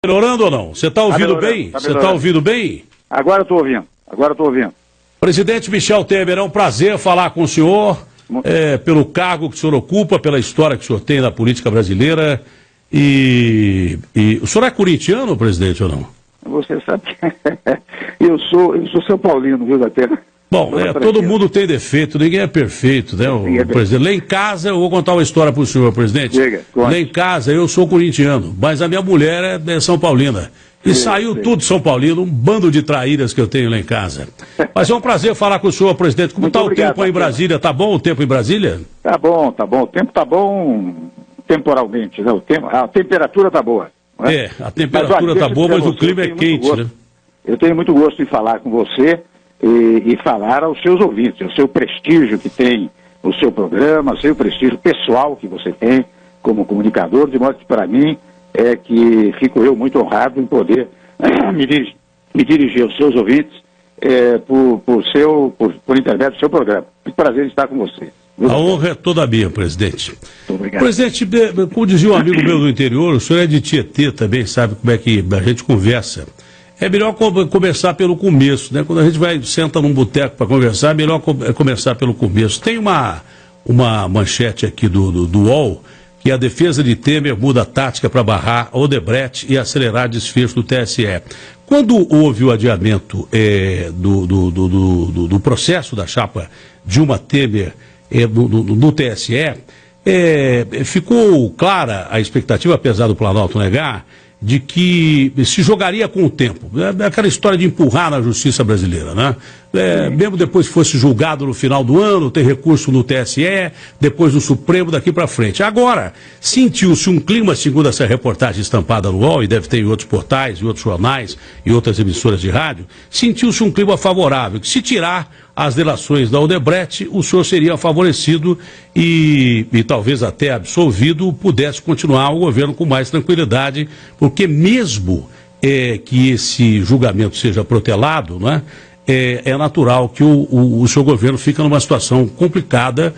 Melhorando ou não? Você está ouvindo bem? Você está ouvindo bem? Agora estou ouvindo. Presidente Michel Temer, é um prazer falar com o senhor, pelo cargo que o senhor ocupa, pela história que o senhor tem na política brasileira. E o senhor é corintiano, presidente, ou não? Você sabe que eu sou São Paulino, viu, da Terra? Bom, todo mundo tem defeito, ninguém é perfeito, né, presidente? Lá em casa, eu vou contar uma história para o senhor, presidente. Diga, lá em casa, eu sou corintiano, mas a minha mulher é São Paulina. E saiu tudo São Paulino, um bando de traíras que eu tenho lá em casa. Mas é um prazer falar com o senhor, presidente. Como está o tempo aí em Brasília? Tá bom o tempo em Brasília? Tá bom. O tempo tá bom temporalmente, né? A temperatura tá boa. Né? A temperatura tá boa, mas o clima é quente, né? Eu tenho muito gosto em falar com você e falar aos seus ouvintes, o seu prestígio que tem o seu programa, o seu prestígio pessoal que você tem como comunicador, de modo que para mim é que fico eu muito honrado em poder me dirigir aos seus ouvintes por intermédio do seu programa. Muito prazer em estar com você. A honra é toda minha, presidente. Muito obrigado. Presidente, como dizia um amigo meu do interior, o senhor é de Tietê também, sabe como é que a gente conversa. É melhor começar pelo começo, né? Quando a gente senta num boteco para conversar, é melhor começar pelo começo. Tem uma manchete aqui do UOL, que a defesa de Temer muda a tática para barrar Odebrecht e acelerar desfecho do TSE. Quando houve o adiamento do processo da chapa Dilma Temer no TSE, ficou clara a expectativa, apesar do Planalto negar, de que se jogaria com o tempo. É aquela história de empurrar na justiça brasileira, né? Mesmo depois que fosse julgado no final do ano, tem recurso no TSE, depois no Supremo, daqui para frente. Agora, sentiu-se um clima, segundo essa reportagem estampada no UOL, e deve ter em outros portais, em outros jornais e outras emissoras de rádio, sentiu-se um clima favorável, que se tirar as delações da Odebrecht, o senhor seria favorecido e talvez até absolvido, pudesse continuar o governo com mais tranquilidade, porque mesmo que esse julgamento seja protelado, né, é natural que o seu governo fique numa situação complicada,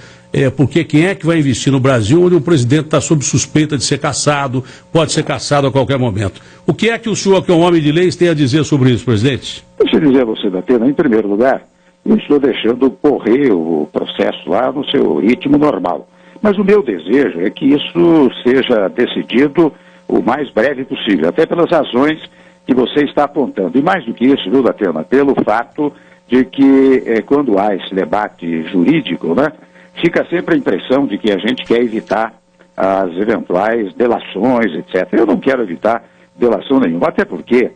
porque quem é que vai investir no Brasil onde o presidente está sob suspeita de ser cassado, pode ser cassado a qualquer momento? O que é que o senhor, que é um homem de leis, tem a dizer sobre isso, presidente? Deixa eu dizer a você, Datena, em primeiro lugar, eu estou deixando correr o processo lá no seu ritmo normal. Mas o meu desejo é que isso seja decidido o mais breve possível, até pelas razões que você está apontando. E mais do que isso, viu, Datena, pelo fato de que quando há esse debate jurídico, né, fica sempre a impressão de que a gente quer evitar as eventuais delações, etc. Eu não quero evitar delação nenhuma, até porque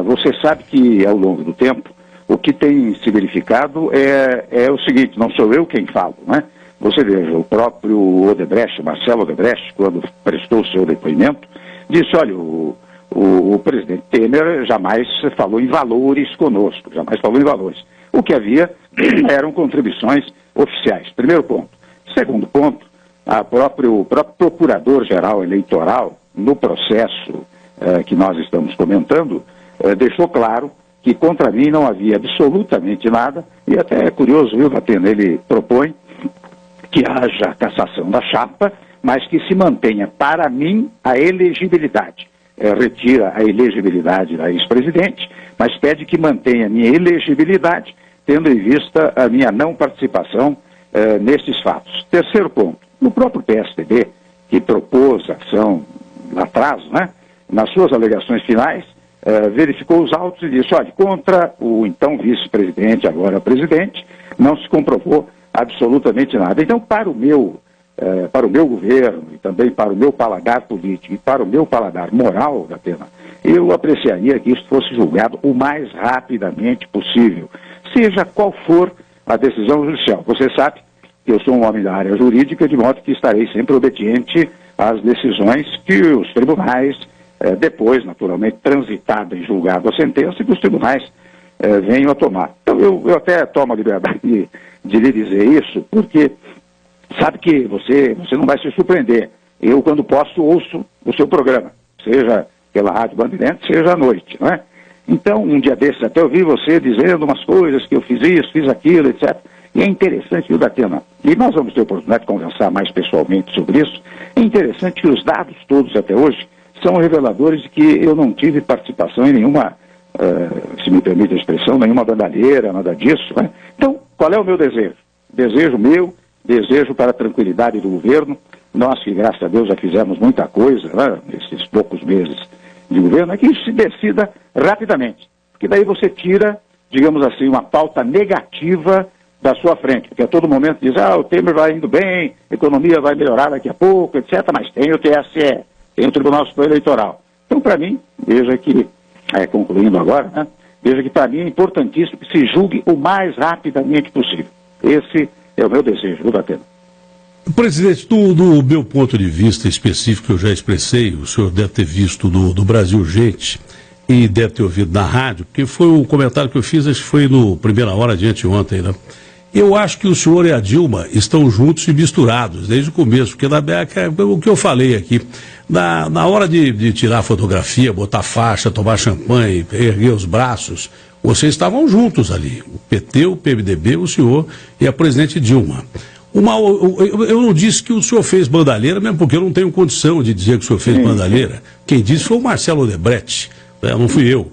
você sabe que ao longo do tempo o que tem se verificado é o seguinte, não sou eu quem falo, né? Você veja, o próprio Odebrecht, Marcelo Odebrecht, quando prestou o seu depoimento, disse, olha, o presidente Temer jamais falou em valores conosco, jamais falou em valores. O que havia eram contribuições oficiais, primeiro ponto. Segundo ponto, o próprio procurador-geral eleitoral, no processo que nós estamos comentando, deixou claro que contra mim não havia absolutamente nada, e até é curioso, viu, Datena, ele propõe que haja cassação da chapa, mas que se mantenha para mim a elegibilidade. Retira a elegibilidade da ex-presidente, mas pede que mantenha a minha elegibilidade, tendo em vista a minha não participação nesses fatos. Terceiro ponto, no próprio PSDB, que propôs a ação lá atrás, né, nas suas alegações finais, verificou os autos e disse, olha, contra o então vice-presidente, agora presidente, não se comprovou absolutamente nada. Então, para o meu governo e também para o meu paladar político e para o meu paladar moral, Datena, eu apreciaria que isso fosse julgado o mais rapidamente possível, seja qual for a decisão judicial. Você sabe que eu sou um homem da área jurídica, de modo que estarei sempre obediente às decisões que os tribunais, depois, naturalmente, transitada e julgada a sentença, que os tribunais venham a tomar. Então, eu até tomo a liberdade de lhe dizer isso, porque sabe que você não vai se surpreender. Eu, quando posso, ouço o seu programa, seja pela Rádio Bandeirantes, seja à noite, não é? Então, um dia desses, até eu vi você dizendo umas coisas que eu fiz isso, fiz aquilo, etc. E é interessante, viu, Datena? E nós vamos ter a oportunidade de conversar mais pessoalmente sobre isso. É interessante que os dados todos até hoje são reveladores de que eu não tive participação em nenhuma, se me permite a expressão, nenhuma bandalheira, nada disso, né? Então, qual é o meu desejo? Desejo para a tranquilidade do governo. Nós que, graças a Deus, já fizemos muita coisa, né, nesses poucos meses de governo, é que isso se decida rapidamente. Porque daí você tira, digamos assim, uma pauta negativa da sua frente. Porque a todo momento diz, o Temer vai indo bem, a economia vai melhorar daqui a pouco, etc. Mas tem o TSE, tem o Tribunal Superior Eleitoral. Então, para mim, veja que, concluindo agora, né, veja que para mim é importantíssimo que se julgue o mais rapidamente possível. Esse é o meu desejo, viu, Datena? Presidente, do meu ponto de vista específico, que eu já expressei, o senhor deve ter visto do Brasil Urgente e deve ter ouvido na rádio, porque foi o comentário que eu fiz, acho que foi no Primeira Hora de anteontem, né? Eu acho que o senhor e a Dilma estão juntos e misturados, desde o começo, porque o que eu falei aqui, na hora de tirar a fotografia, botar faixa, tomar champanhe, erguer os braços, vocês estavam juntos ali, o PT, o PMDB, o senhor e a presidente Dilma. Eu não disse que o senhor fez bandalheira, mesmo porque eu não tenho condição de dizer que o senhor fez bandalheira. Quem disse foi o Marcelo Odebrecht, né? Não fui eu.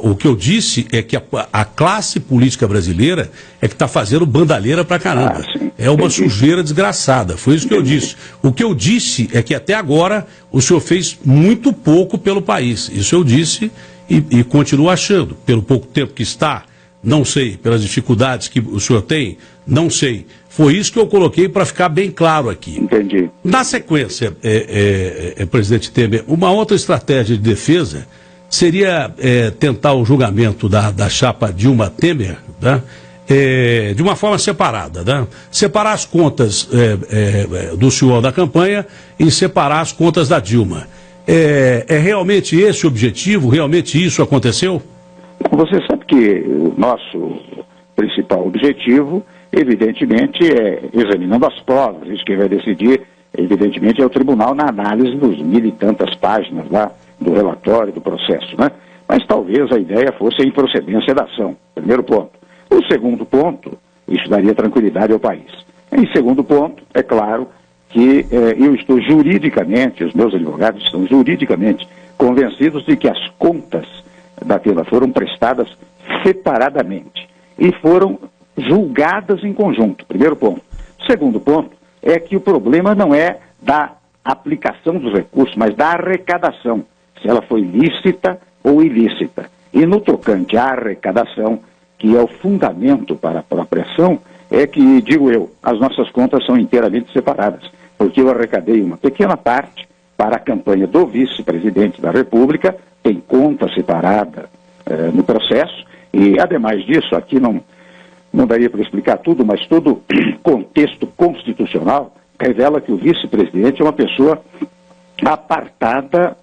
O que eu disse é que a classe política brasileira é que está fazendo bandalheira pra caramba. É uma sujeira desgraçada, foi isso que eu disse. O que eu disse é que até agora o senhor fez muito pouco pelo país. Isso eu disse e continuo achando. Pelo pouco tempo que está, não sei. Pelas dificuldades que o senhor tem, não sei. Foi isso que eu coloquei para ficar bem claro aqui. Entendi. Na sequência, presidente Temer, uma outra estratégia de defesa seria tentar o julgamento da chapa Dilma Temer, né? De uma forma separada, né? Separar as contas do senhor da campanha e separar as contas da Dilma. É realmente esse o objetivo? Realmente isso aconteceu? Você sabe que o nosso principal objetivo, evidentemente, é examinando as provas. Isso quem vai decidir, evidentemente, é o tribunal na análise dos 1000 e tantas páginas lá do relatório, do processo, né? Mas talvez a ideia fosse a improcedência da ação, primeiro ponto. O segundo ponto, isso daria tranquilidade ao país. Em segundo ponto, é claro que eu estou juridicamente, os meus advogados estão juridicamente convencidos de que as contas da Tela foram prestadas separadamente e foram julgadas em conjunto, primeiro ponto. Segundo ponto é que o problema não é da aplicação dos recursos, mas da arrecadação, se ela foi lícita ou ilícita. E no tocante à arrecadação, que é o fundamento para a própria ação, é que, digo eu, as nossas contas são inteiramente separadas, porque eu arrecadei uma pequena parte para a campanha do vice-presidente da República, tem conta separada no processo, e, ademais disso, aqui não daria para explicar tudo, mas todo contexto constitucional revela que o vice-presidente é uma pessoa apartada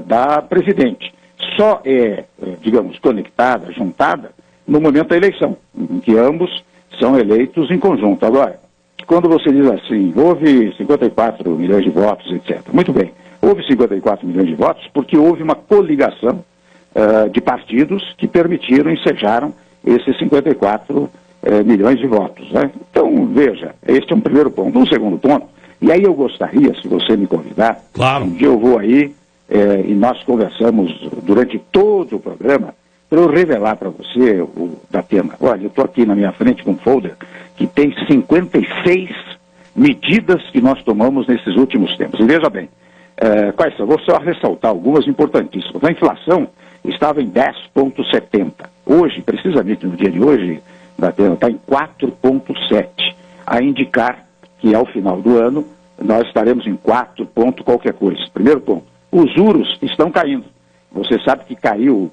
da presidente. Só é, digamos, conectada, juntada, no momento da eleição, em que ambos são eleitos em conjunto. Agora, quando você diz assim, houve 54 milhões de votos, etc. Muito bem, houve 54 milhões de votos porque houve uma coligação de partidos que permitiram, ensejaram esses 54 milhões de votos, né? Então, veja, este é um primeiro ponto. Um segundo ponto, e aí eu gostaria, se você me convidar, claro, um dia eu vou aí e nós conversamos durante todo o programa para eu revelar para você o Datena. Olha, eu estou aqui na minha frente com um folder que tem 56 medidas que nós tomamos nesses últimos tempos. E veja bem, quais são? Vou só ressaltar algumas importantíssimas. A inflação estava em 10,70. Hoje, precisamente no dia de hoje, Datena, está em 4,7, a indicar que ao final do ano nós estaremos em 4 ponto qualquer coisa. Primeiro ponto, os juros estão caindo. Você sabe que caiu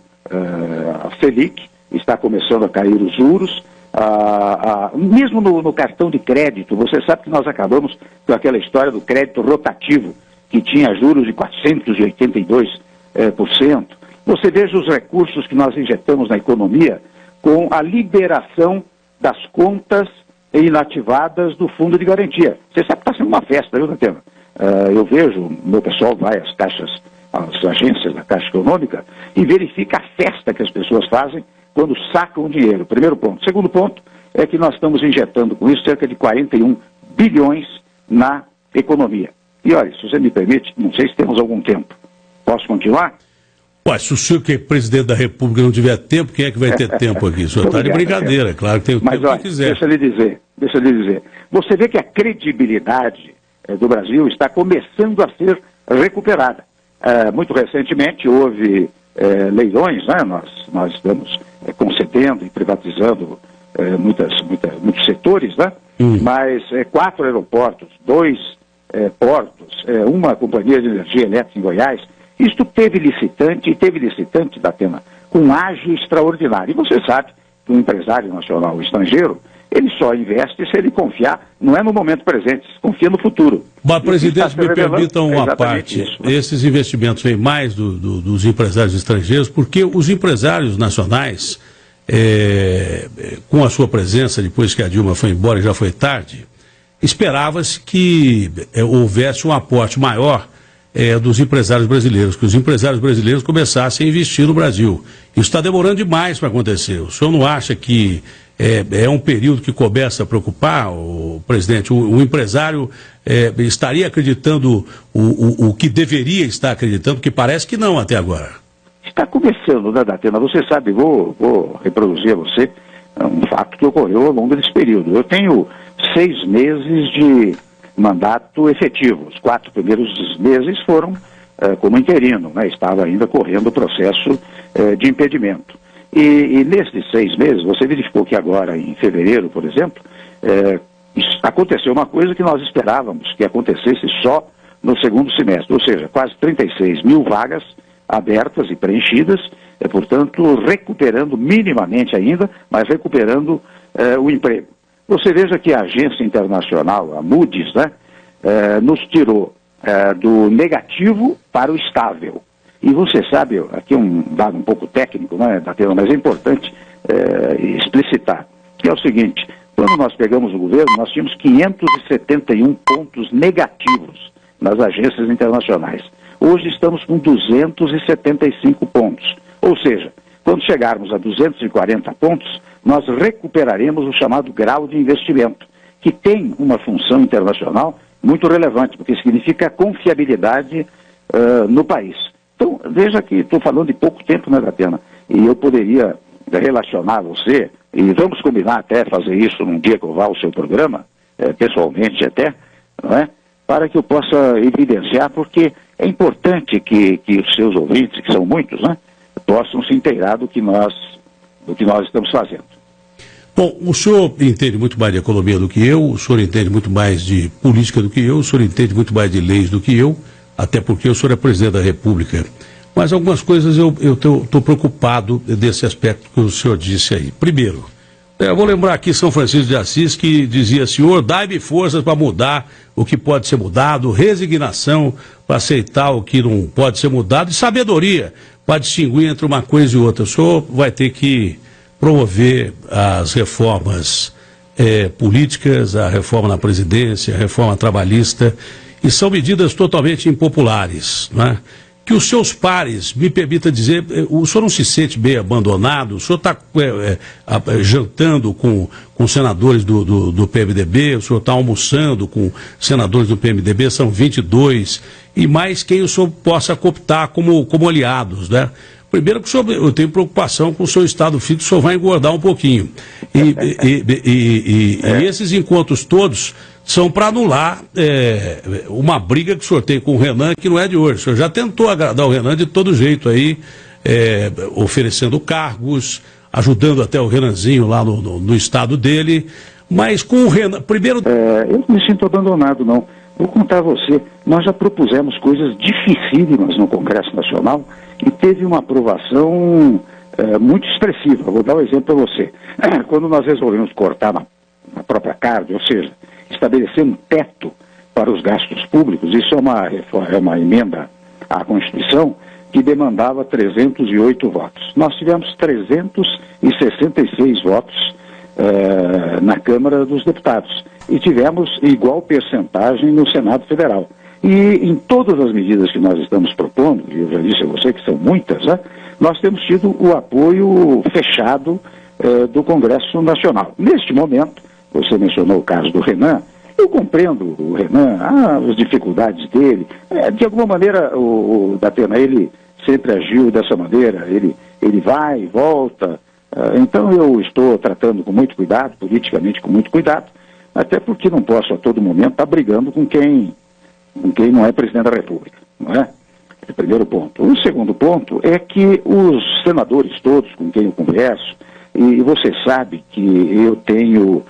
a Selic, está começando a cair os juros, mesmo no cartão de crédito. Você sabe que nós acabamos com aquela história do crédito rotativo, que tinha juros de 482%. Você veja os recursos que nós injetamos na economia com a liberação das contas inativadas do fundo de garantia. Você sabe que está sendo uma festa, viu, Datena? Eu vejo, meu pessoal vai às caixas, às agências da Caixa Econômica e verifica a festa que as pessoas fazem quando sacam o dinheiro. Primeiro ponto. Segundo ponto é que nós estamos injetando com isso cerca de 41 bilhões na economia. E olha, se você me permite, não sei se temos algum tempo. Posso continuar? Ué, se o senhor que é presidente da República não tiver tempo, quem é que vai ter tempo aqui? O senhor está de brincadeira, claro que tem o tempo que quiser. Deixa eu lhe dizer. Você vê que a credibilidade do Brasil está começando a ser recuperada. Muito recentemente houve leilões, né? Nós estamos concedendo e privatizando muitos setores, né? Mas 4 aeroportos, 2 portos, uma companhia de energia elétrica em Goiás. Isto teve licitante, Datena, com ágio extraordinário. E você sabe que um empresário nacional estrangeiro, ele só investe se ele confiar, não é no momento presente, confia no futuro. Mas, presidente, me permitam uma parte. Isso, né? Esses investimentos vêm mais dos empresários estrangeiros, porque os empresários nacionais, com a sua presença, depois que a Dilma foi embora e já foi tarde, esperava-se que houvesse um aporte maior dos empresários brasileiros, que os empresários brasileiros começassem a investir no Brasil. Isso está demorando demais para acontecer. O senhor não acha que é um período que começa a preocupar, presidente? O empresário estaria acreditando o que deveria estar acreditando, porque parece que não até agora. Está começando, né, Datena? Você sabe, vou reproduzir a você um fato que ocorreu ao longo desse período. Eu tenho 6 meses de mandato efetivo. Os 4 primeiros meses foram como interino, né? Estava ainda correndo o processo de impedimento. E nesses 6 meses, você verificou que agora, em fevereiro, por exemplo, aconteceu uma coisa que nós esperávamos que acontecesse só no segundo semestre, ou seja, quase 36 mil vagas abertas e preenchidas, portanto, recuperando minimamente ainda, mas recuperando o emprego. Você veja que a agência internacional, a Moody's, né, nos tirou do negativo para o estável. E você sabe, aqui um dado um pouco técnico, né, Datena, mas é importante explicitar, que é o seguinte: quando nós pegamos o governo, nós tínhamos 571 pontos negativos nas agências internacionais. Hoje estamos com 275 pontos. Ou seja, quando chegarmos a 240 pontos, nós recuperaremos o chamado grau de investimento, que tem uma função internacional muito relevante, porque significa confiabilidade no país. Então, veja que estou falando de pouco tempo, né, Datena? E eu poderia relacionar você, e vamos combinar até fazer isso num dia que eu vá ao seu programa, pessoalmente até, não é? Para que eu possa evidenciar, porque é importante que os seus ouvintes, que são muitos, né, possam se inteirar do que nós estamos fazendo. Bom, o senhor entende muito mais de economia do que eu, o senhor entende muito mais de política do que eu, o senhor entende muito mais de leis do que eu, até porque o senhor é presidente da República. Mas algumas coisas eu estou preocupado desse aspecto que o senhor disse aí. Primeiro, eu vou lembrar aqui São Francisco de Assis, que dizia: Senhor, dai-me forças para mudar o que pode ser mudado, resignação para aceitar o que não pode ser mudado e sabedoria para distinguir entre uma coisa e outra. O senhor vai ter que promover as reformas políticas, a reforma na presidência, a reforma trabalhista, e são medidas totalmente impopulares, não é? Que os seus pares, me permita dizer, o senhor não se sente bem abandonado? O senhor está jantando com senadores do PMDB, o senhor está almoçando com senadores do PMDB, são 22, e mais quem o senhor possa cooptar como aliados, né? Primeiro que eu tenho preocupação com o seu estado físico, o senhor vai engordar um pouquinho. E esses encontros todos são para anular uma briga que o senhor tem com o Renan, que não é de hoje. O senhor já tentou agradar o Renan de todo jeito aí, oferecendo cargos, ajudando até o Renanzinho lá no estado dele, mas com o Renan... Primeiro... eu não me sinto abandonado, não. Vou contar a você, nós já propusemos coisas dificílimas no Congresso Nacional e teve uma aprovação muito expressiva. Vou dar um exemplo para você. Quando nós resolvemos cortar na própria carne, ou seja, estabelecer um teto para os gastos públicos, isso é uma emenda à Constituição que demandava 308 votos. Nós tivemos 366 votos na Câmara dos Deputados e tivemos igual percentagem no Senado Federal. E em todas as medidas que nós estamos propondo, e eu já disse a você que são muitas, né, nós temos tido o apoio fechado do Congresso Nacional. Neste momento, você mencionou o caso do Renan, Eu compreendo o Renan, as dificuldades dele. De alguma maneira, o Datena, ele sempre agiu dessa maneira, ele vai e volta. Então eu estou tratando com muito cuidado, politicamente com muito cuidado, até porque não posso a todo momento estar brigando com quem não é presidente da República, não é? É o primeiro ponto. O segundo ponto é que os senadores todos com quem eu converso, e você sabe que eu tenho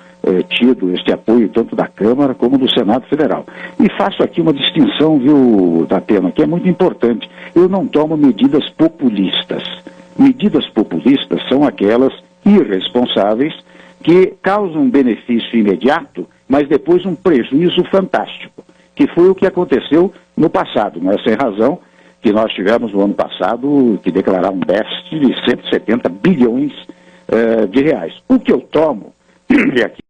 tido este apoio tanto da Câmara como do Senado Federal. E faço aqui uma distinção, viu, Datena, que é muito importante. Eu não tomo medidas populistas. Medidas populistas são aquelas irresponsáveis que causam um benefício imediato, mas depois um prejuízo fantástico, que foi o que aconteceu no passado. Não é sem razão que nós tivemos no ano passado que declarar um déficit de 170 bilhões de reais. O que eu tomo, e aqui